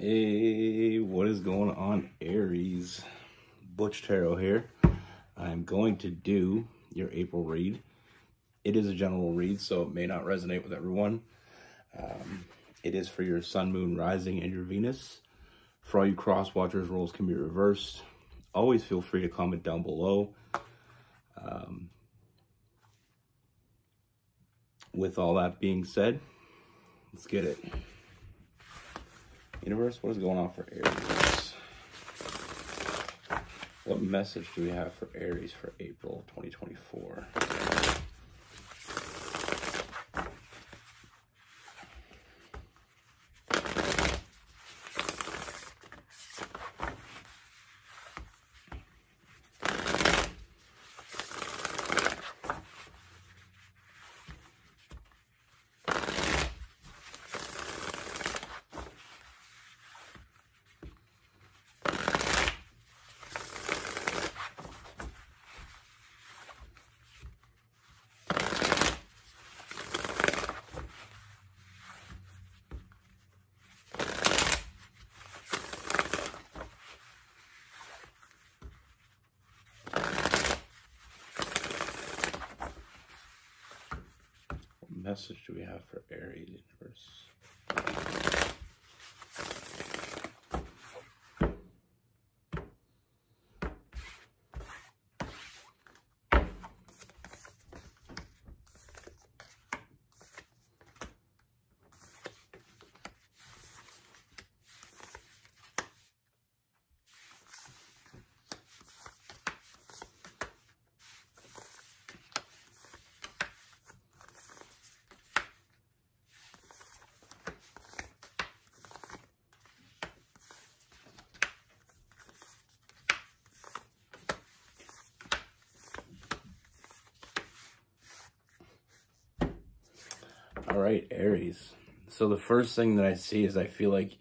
Hey, what is going on, Aries? Butch Tarot here. I'm going to do your April read. It is a general read, so it may not resonate with everyone. It is for your Sun, Moon, Rising, and your Venus. For all you cross watchers, roles can be reversed. Always feel free to comment down below. With all that being said, let's get it. Universe, what is going on for Aries? What message do we have for Aries for April 2024? Message do we have for Aries universe? All right, Aries. So the first thing that I see is I feel like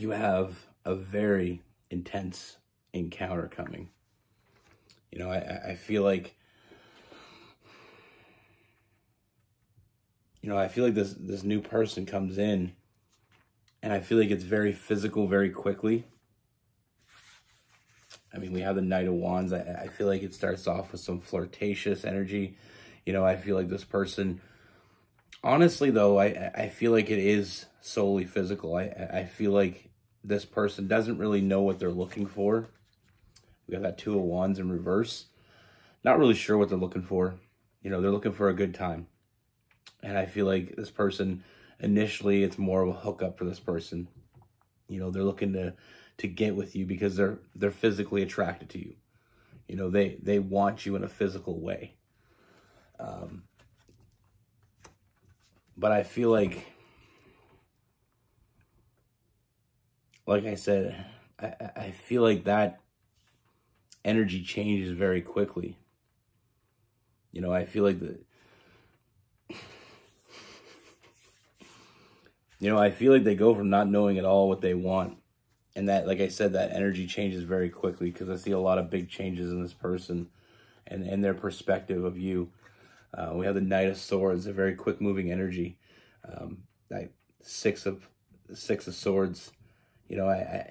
you have a very intense encounter coming. You know, I feel like, this new person comes in, and I feel like it's very physical very quickly. I mean, we have the Knight of Wands. I feel like it starts off with some flirtatious energy. You know, I feel like this person, honestly, though, I feel like it is solely physical. I feel like this person doesn't really know what they're looking for. We have that Two of Wands in reverse. Not really sure what they're looking for. You know, they're looking for a good time. And I feel like this person, initially, it's more of a hookup for this person. You know, they're looking to get with you because they're physically attracted to you. You know, they want you in a physical way. But I feel like I said, I feel like that energy changes very quickly. You know, I feel like they go from not knowing at all what they want. And that, like I said, that energy changes very quickly because I see a lot of big changes in this person and their perspective of you. We have the Knight of Swords, a very quick moving energy. That Six of Swords. You know,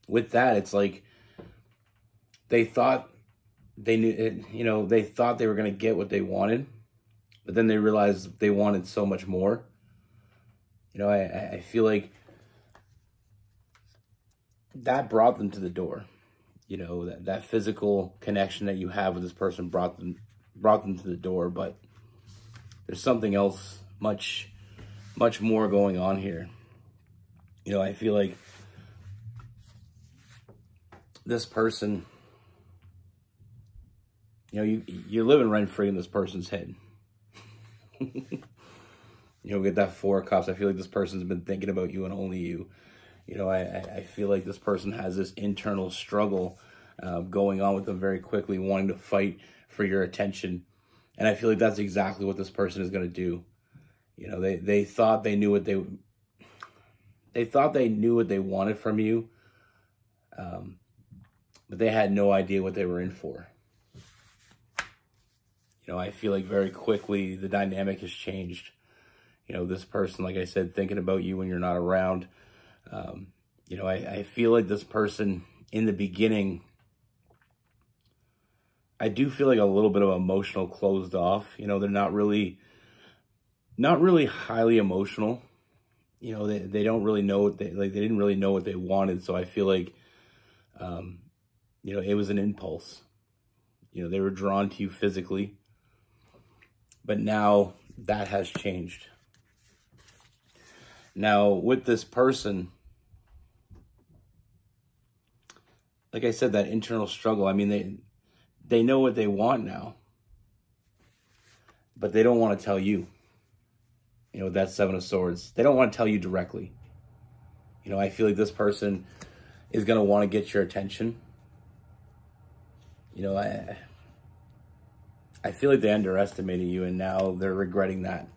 with that, it's like they thought they knew it, you know, they thought they were going to get what they wanted, but then they realized they wanted so much more. You know, I feel like that brought them to the door. You know, that physical connection that you have with this person brought them to the door, but there's something else much more going on here. You know, I feel like this person, you know, you're living rent-free in this person's head. You know, we get that Four of Cups. I feel like this person's been thinking about you and only you. You know, I feel like this person has this internal struggle going on with them very quickly, wanting to fight for your attention. And I feel like that's exactly what this person is going to do. You know, they thought they knew what they knew what they wanted from you, but they had no idea what they were in for. You know, I feel like very quickly the dynamic has changed. You know, this person, like I said, thinking about you when you're not around. You know, I feel like this person in the beginning, I do feel like a little bit of emotional closed off. You know, they're not really highly emotional. You know, they don't really know what they didn't really know what they wanted. So I feel like, you know, it was an impulse. You know, they were drawn to you physically, but now that has changed. Now with this person, like I said, that internal struggle, I mean, they know what they want now, but they don't want to tell you. You know, that Seven of Swords, they don't want to tell you directly. You know, I feel like this person is going to want to get your attention. You know, I feel like they underestimated you, and now they're regretting that.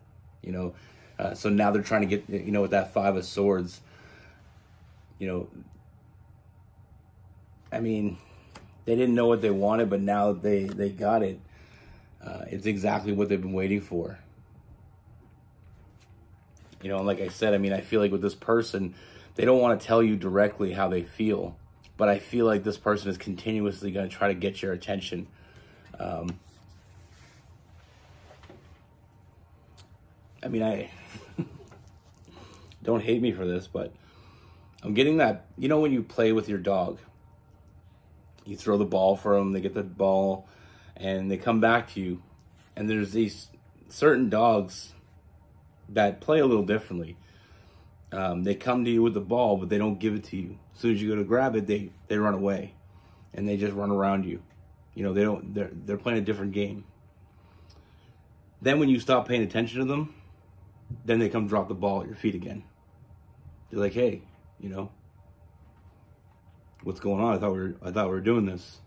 You know, so now they're trying to get, you know, with that Five of Swords, you know, I mean, they didn't know what they wanted, but now they got it. It's exactly what they've been waiting for. You know, and like I said, I mean, I feel like with this person, they don't want to tell you directly how they feel, but I feel like this person is continuously going to try to get your attention. I mean, I don't hate me for this, but I'm getting that, you know, when you play with your dog, you throw the ball for them, they get the ball, and they come back to you, and there's these certain dogs that play a little differently. They come to you with the ball, but they don't give it to you. As soon as you go to grab it, they run away, and they just run around you. You know, they're playing a different game. Then when you stop paying attention to them, then they come drop the ball at your feet again. They're like, hey, you know, what's going on? I thought we were doing this.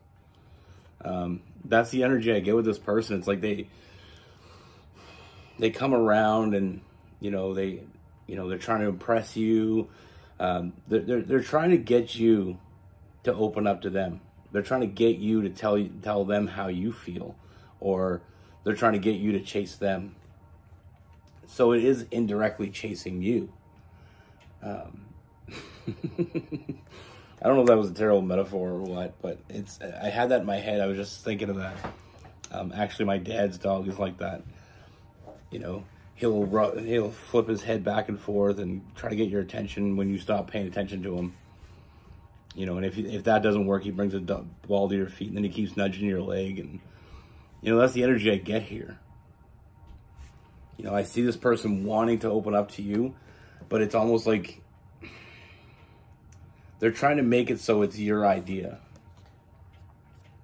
That's the energy I get with this person. It's like they come around, and you know, they're trying to impress you. They're trying to get you to open up to them. They're trying to get you to tell them how you feel, or they're trying to get you to chase them. So it is indirectly chasing you. I don't know if that was a terrible metaphor or what, but I had that in my head. I was just thinking of that. Actually, my dad's dog is like that. You know, he'll flip his head back and forth and try to get your attention when you stop paying attention to him. You know, and if that doesn't work, he brings a ball to your feet, and then he keeps nudging your leg. And, you know, that's the energy I get here. You know, I see this person wanting to open up to you, but it's almost like they're trying to make it so it's your idea.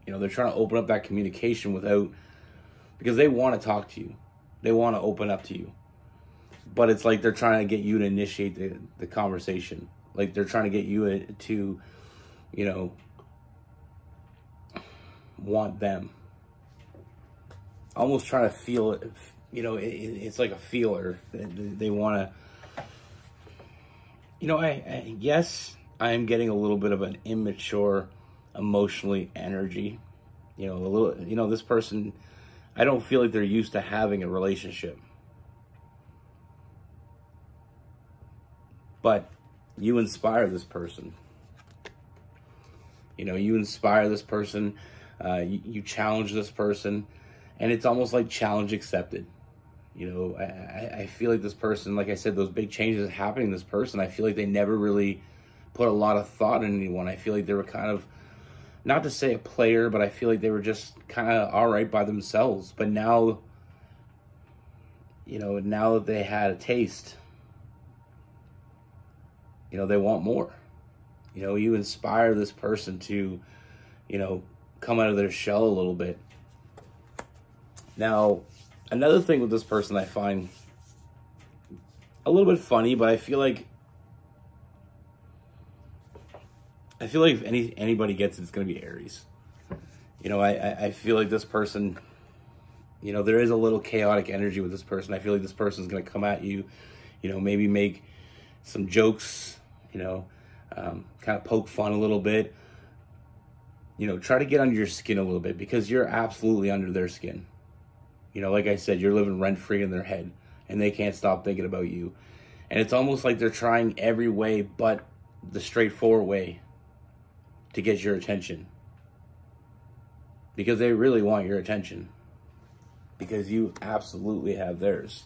You know, they're trying to open up that communication because they want to talk to you. They want to open up to you. But it's like they're trying to get you to initiate the conversation. Like they're trying to get you to, you know, want them. Almost trying to feel it. You know, it's like a feeler. They want to, you know, yes, I am getting a little bit of an immature, emotionally energy. You know, a little, you know, this person, I don't feel like they're used to having a relationship. But you inspire this person. You know, you inspire this person. You challenge this person. And it's almost like challenge accepted. You know, I feel like this person, like I said, those big changes happening to this person, I feel like they never really put a lot of thought in anyone. I feel like they were kind of, not to say a player, but I feel like they were just kind of all right by themselves. But now, you know, now that they had a taste, you know, they want more. You know, you inspire this person to, you know, come out of their shell a little bit. Now, another thing with this person I find a little bit funny, but I feel like if anybody gets it, it's going to be Aries. You know, I feel like this person, you know, there is a little chaotic energy with this person. I feel like this person is going to come at you, you know, maybe make some jokes, you know, kind of poke fun a little bit. You know, try to get under your skin a little bit because you're absolutely under their skin. You know, like I said, you're living rent-free in their head. and they can't stop thinking about you. And it's almost like they're trying every way but the straightforward way to get your attention. Because they really want your attention. Because you absolutely have theirs.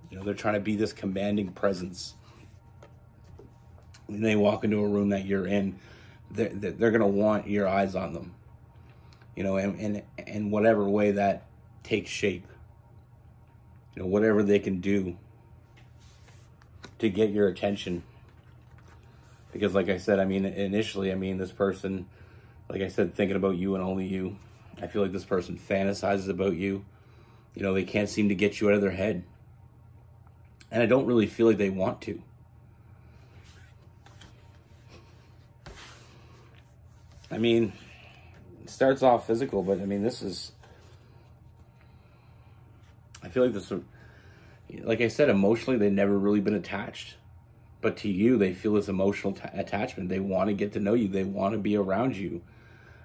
You know, they're trying to be this commanding presence. When they walk into a room that you're in, they're going to want your eyes on them. You know, and whatever way that takes shape. You know, whatever they can do to get your attention. Because like I said, I mean, initially, I mean, this person, like I said, thinking about you and only you. I feel like this person fantasizes about you. You know, they can't seem to get you out of their head. And I don't really feel like they want to. I mean, it starts off physical, but I mean, this is... I feel like this, like I said, emotionally, they've never really been attached. But to you, they feel this emotional attachment. They want to get to know you. They want to be around you.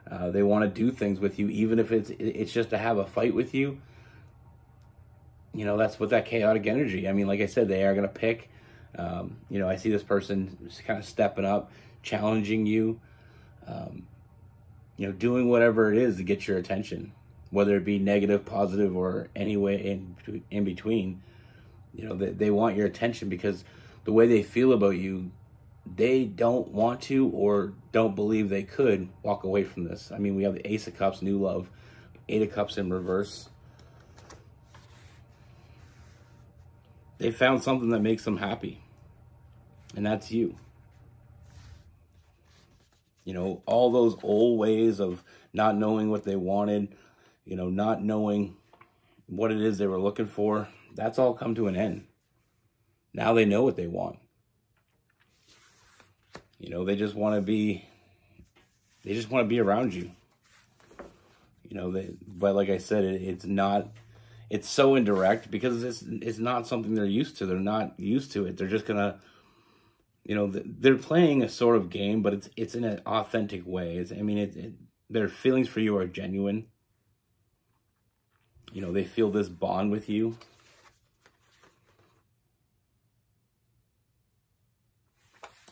They want to do things with you, even if it's just to have a fight with you. You know, that's with that chaotic energy. I mean, like I said, they are going to pick. You know, I see this person kind of stepping up, challenging you. You know, doing whatever it is to get your attention. Whether it be negative, positive, or any way in between, you know, they want your attention because the way they feel about you, they don't want to or don't believe they could walk away from this. I mean, we have the Ace of Cups, new love, Eight of Cups in reverse. They found something that makes them happy, and that's you. You know, all those old ways of not knowing what they wanted, you know, not knowing what it is they were looking for, that's all come to an end. Now they know what they want. You know, they just want to be around you. You know, but like I said, it's so indirect because it's not something they're used to. They're not used to it. They're just gonna, you know, they're playing a sort of game, but it's in an authentic way. Their feelings for you are genuine. You know, they feel this bond with you.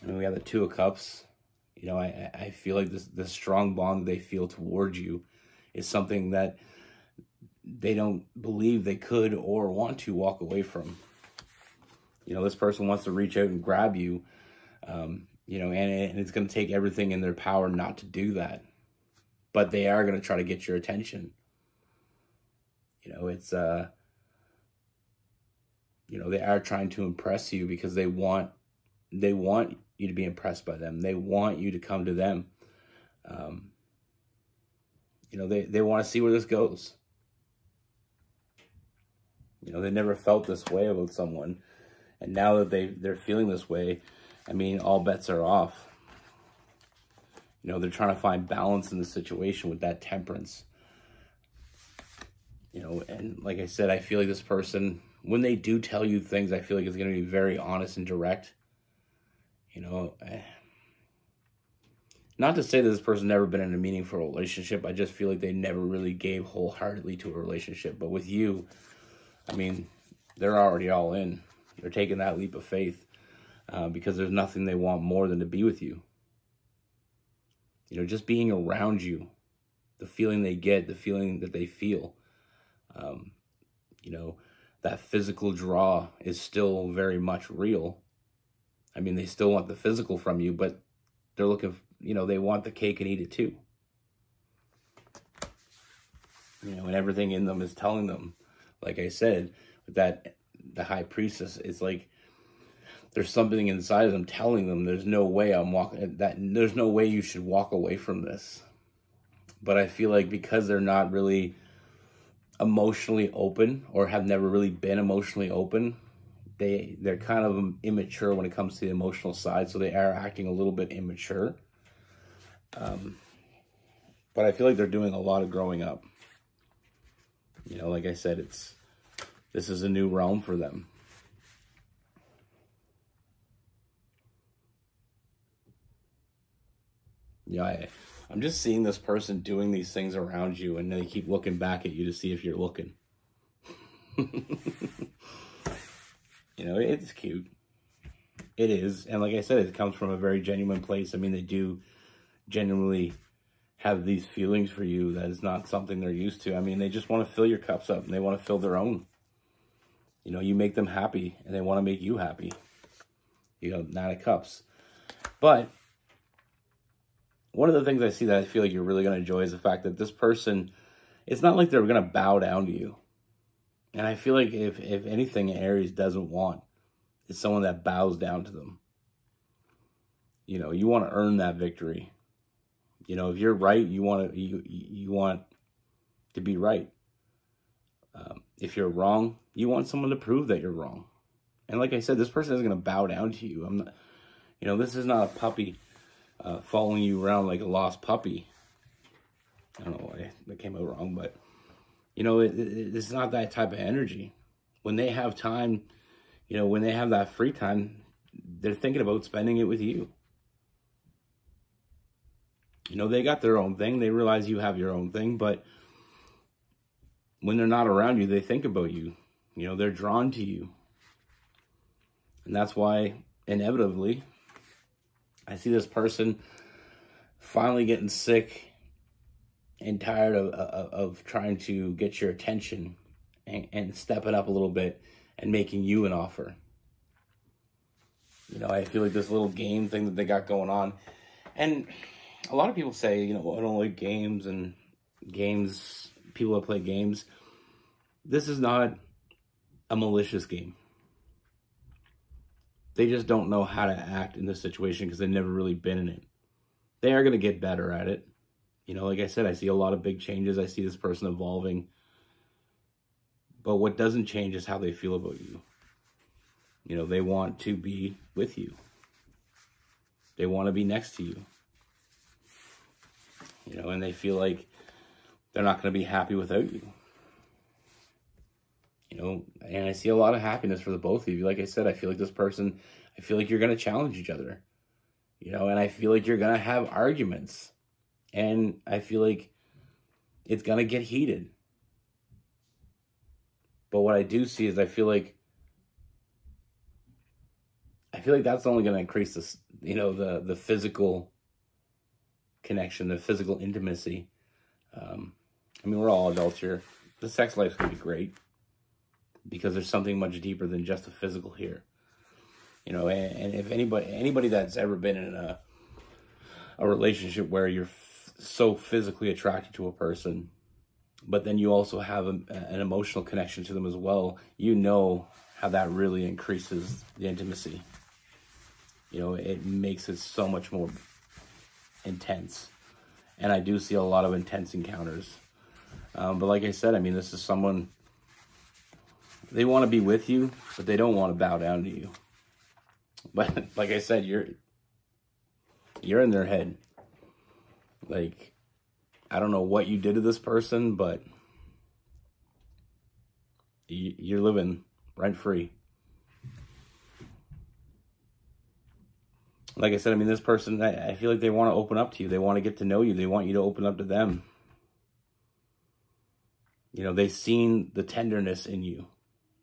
I mean, we have the Two of Cups. You know, I feel like this strong bond they feel towards you is something that they don't believe they could or want to walk away from. You know, this person wants to reach out and grab you, you know, and it's going to take everything in their power not to do that. But they are going to try to get your attention. You know, it's, you know, they are trying to impress you because they want you to be impressed by them. They want you to come to them. You know, they want to see where this goes. You know, they never felt this way about someone. And now that they're feeling this way, I mean, all bets are off. You know, they're trying to find balance in the situation with that temperance. You know, and like I said, I feel like this person, when they do tell you things, I feel like it's going to be very honest and direct. You know, not to say that this person never been in a meaningful relationship. I just feel like they never really gave wholeheartedly to a relationship. But with you, I mean, they're already all in. They're taking that leap of faith because there's nothing they want more than to be with you. You know, just being around you, the feeling they get, the feeling that they feel. You know, that physical draw is still very much real. I mean, they still want the physical from you, but they're looking, you know, they want the cake and eat it too. You know, and everything in them is telling them, like I said, that the High Priestess, it's like there's something inside of them telling them there's no way there's no way you should walk away from this. But I feel like because they're not really emotionally open or have never really been emotionally open, they're kind of immature when it comes to the emotional side, so they are acting a little bit immature. But I feel like they're doing a lot of growing up. You know, like I said, this is a new realm for them. Yeah, I'm just seeing this person doing these things around you, and they keep looking back at you to see if you're looking. You know, it's cute. It is. And like I said, it comes from a very genuine place. I mean, they do genuinely have these feelings for you. That is not something they're used to. I mean, they just want to fill your cups up, and they want to fill their own. You know, you make them happy, and they want to make you happy. You know, 9 of Cups. But one of the things I see that I feel like you're really going to enjoy is the fact that this person, it's not like they're going to bow down to you. And I feel like if anything Aries doesn't want, it's someone that bows down to them. You know, you want to earn that victory. You know, if you're right, you want to be right. If you're wrong, you want someone to prove that you're wrong. And like I said, this person isn't going to bow down to you. I'm not, you know, this is not a puppy following you around like a lost puppy. I don't know why that came out wrong, but you know, it's not that type of energy. When they have time, you know, when they have that free time, they're thinking about spending it with you. You know, they got their own thing. They realize you have your own thing, but when they're not around you, they think about you. You know, they're drawn to you. And that's why, inevitably, I see this person finally getting sick and tired of trying to get your attention and stepping up a little bit and making you an offer. You know, I feel like this little game thing that they got going on. And a lot of people say, you know, I don't like games and games, people that play games. This is not a malicious game. They just don't know how to act in this situation because they've never really been in it. They are going to get better at it. You know, like I said, I see a lot of big changes. I see this person evolving. But what doesn't change is how they feel about you. You know, they want to be with you. They want to be next to you. You know, and they feel like they're not going to be happy without you. You know, and I see a lot of happiness for the both of you. Like I said, I feel like this person, I feel like you're going to challenge each other. You know, and I feel like you're going to have arguments. And I feel like it's going to get heated. But what I do see is I feel like that's only going to increase this, you know, the physical connection, the physical intimacy. I mean, we're all adults here. The sex life's going to be great because there's something much deeper than just the physical here. You know, and if anybody that's ever been in a relationship where you're so physically attracted to a person, but then you also have an emotional connection to them as well, you know how that really increases the intimacy. You know, it makes it so much more intense. And I do see a lot of intense encounters. But like I said, I mean, this is someone, they want to be with you, but they don't want to bow down to you. But like I said, you're in their head. Like, I don't know what you did to this person, but you're living rent-free. Like I said, I mean, this person, I feel like they want to open up to you. They want to get to know you. They want you to open up to them. You know, they've seen the tenderness in you.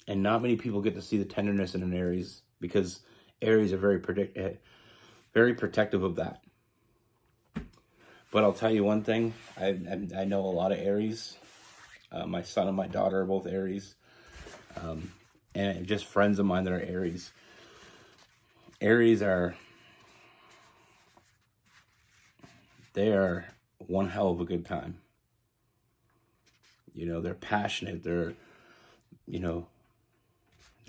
And not many people get to see the tenderness in an Aries because Aries are very protective of that. But I'll tell you one thing. I know a lot of Aries. My son and my daughter are both Aries. And just friends of mine that are Aries. Aries they are one hell of a good time. You know, they're passionate. They're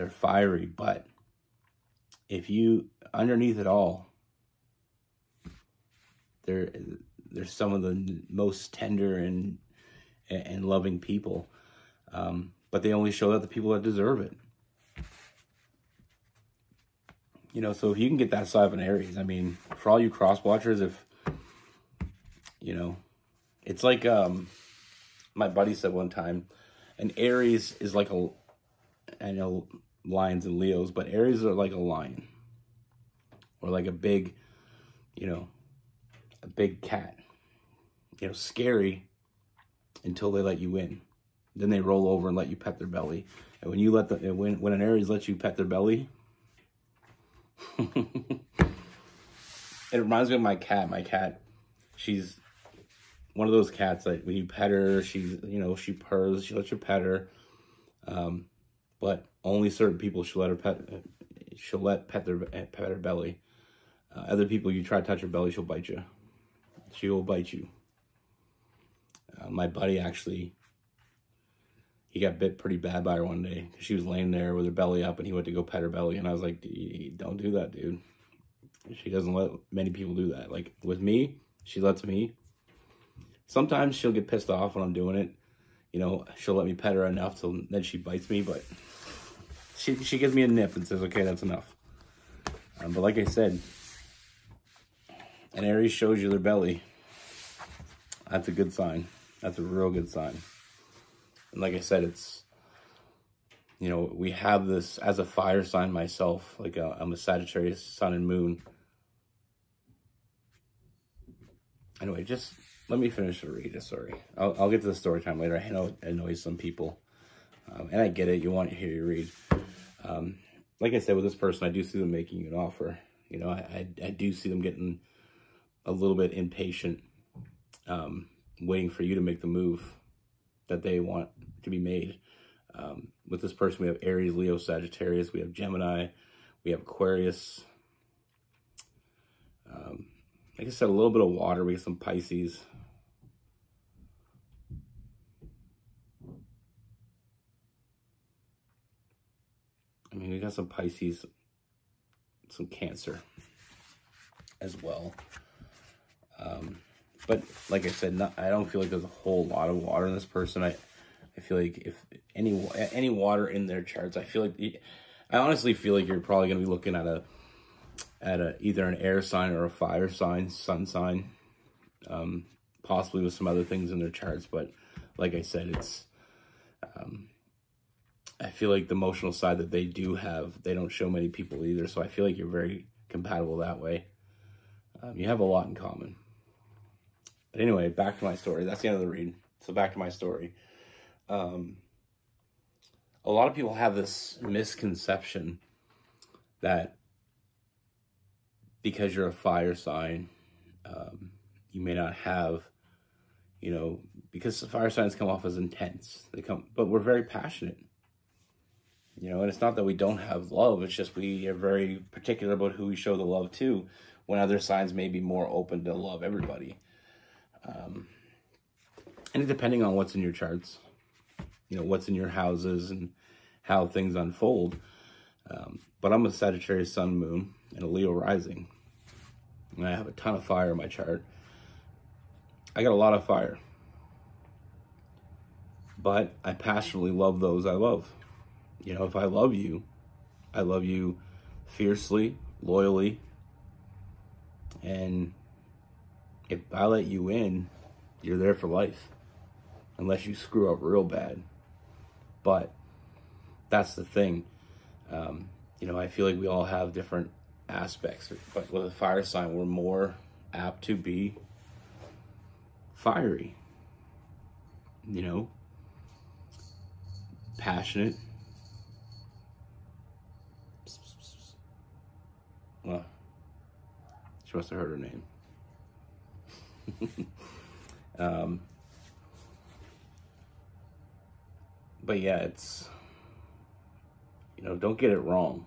fiery. But if you, underneath it all, they're some of the most tender and loving people. But they only show that the people that deserve it. You know, so if you can get that side of an Aries, I mean, for all you cross watchers, if, you know, it's like, my buddy said one time, an Aries is like I know lions and Leos, but Aries are like a lion. Or like a big, you know, a big cat. You know, scary until they let you in. Then they roll over and let you pet their belly. And when you let when an Aries lets you pet their belly, it reminds me of my cat. My cat, she's one of those cats that when you pet her, she's, you know, she purrs, she lets you pet her. But only certain people she'll let her pet. She'll let pet her belly. Other people, you try to touch her belly, she'll bite you. She will bite you. My buddy actually, he got bit pretty bad by her one day. She was laying there with her belly up, and he went to go pet her belly, and I was like, "Don't do that, dude." She doesn't let many people do that. Like with me, she lets me. Sometimes she'll get pissed off when I'm doing it. You know, she'll let me pet her enough till then she bites me, but she gives me a nip and says, "Okay, that's enough." But like I said, an Aries shows you their belly. That's a good sign. That's a real good sign. And like I said, it's, you know, we have this as a fire sign myself. Like I'm a Sagittarius sun and moon. Anyway, just let me finish the read. Sorry. I'll get to the story time later. I know it annoys some people. And I get it. You want to hear your read. Like I said, with this person, I do see them making you an offer. You know, I do see them getting a little bit impatient, waiting for you to make the move that they want to be made. With this person, we have Aries, Leo, Sagittarius. We have Gemini. We have Aquarius. Like I said, a little bit of water. We have some Pisces. I mean, we got some Pisces, some Cancer as well. But like I said, I don't feel like there's a whole lot of water in this person. I feel like if any water in their charts, I honestly feel like you're probably going to be looking at either an air sign or a fire sign, sun sign, possibly with some other things in their charts. But like I said, it's I feel like the emotional side that they do have, they don't show many people either. So I feel like you're very compatible that way. You have a lot in common. But anyway, back to my story. That's the end of the read. So back to my story. A lot of people have this misconception that because you're a fire sign, you may not have, you know, because fire signs come off as intense. But we're very passionate. You know, and it's not that we don't have love. It's just we are very particular about who we show the love to, when other signs may be more open to love everybody. And depending on what's in your charts, you know, what's in your houses and how things unfold. But I'm a Sagittarius sun, moon, and a Leo rising. And I have a ton of fire in my chart. I got a lot of fire. But I passionately love those I love. You know, if I love you fiercely, loyally. And if I let you in, you're there for life. Unless you screw up real bad. But that's the thing. You know, I feel like we all have different aspects. But with a fire sign, we're more apt to be fiery. You know? Passionate. Well, she must have heard her name. But yeah, it's, you know, don't get it wrong.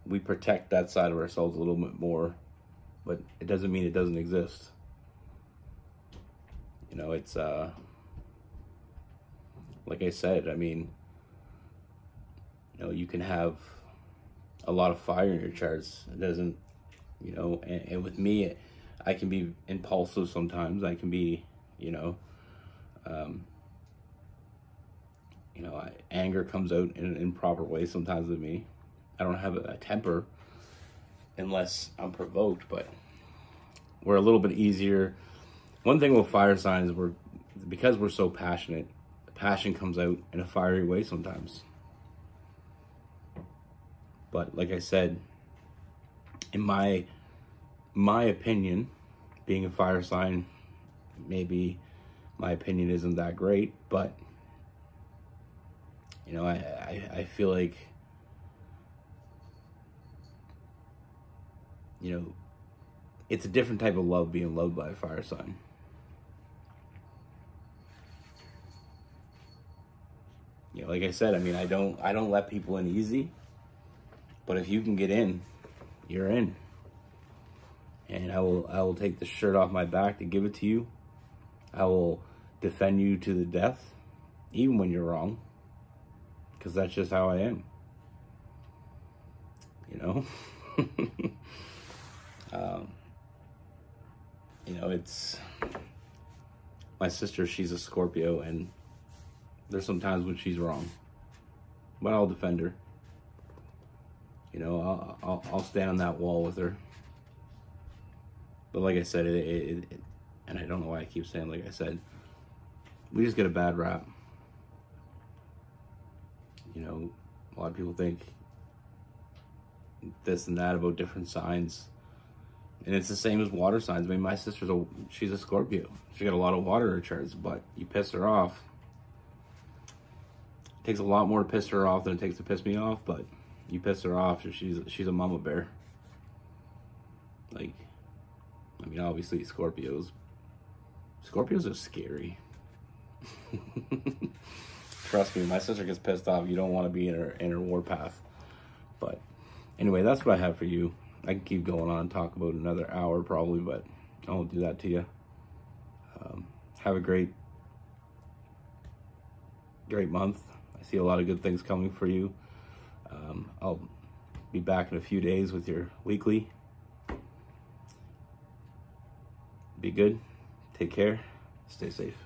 We protect that side of ourselves a little bit more, but it doesn't mean it doesn't exist. You know, it's, like I said, I mean, you know, you can have a lot of fire in your charts. It doesn't, you know, and with me, I can be impulsive sometimes. I can be, you know, anger comes out in an improper way sometimes with me. I don't have a temper unless I'm provoked, but we're a little bit easier. One thing with fire signs, because we're so passionate, the passion comes out in a fiery way sometimes. But like I said, in my opinion, being a fire sign, maybe my opinion isn't that great, but You know, I feel like, you know, it's a different type of love being loved by a fire sign. You know, like I said, I mean, I don't let people in easy, but if you can get in, you're in. And I will take the shirt off my back to give it to you. I will defend you to the death, even when you're wrong, because that's just how I am. You know, you know, it's my sister. She's a Scorpio, and there's some times when she's wrong, but I'll defend her. You know, I'll stand on that wall with her. But like I said, and I don't know why I keep saying like I said, we just get a bad rap. You know, a lot of people think this and that about different signs. And it's the same as water signs. I mean, my sister's she's a Scorpio. She got a lot of water in her charts, but you piss her off. It takes a lot more to piss her off than it takes to piss me off, but you piss her off, she's a mama bear. Like, I mean, obviously Scorpios are scary. Trust me, my sister gets pissed off. You don't want to be in her warpath. But anyway, that's what I have for you. I can keep going on and talk about another hour probably, but I won't do that to you. Have a great month. I see a lot of good things coming for you. I'll be back in a few days with your weekly. Be good. Take care. Stay safe.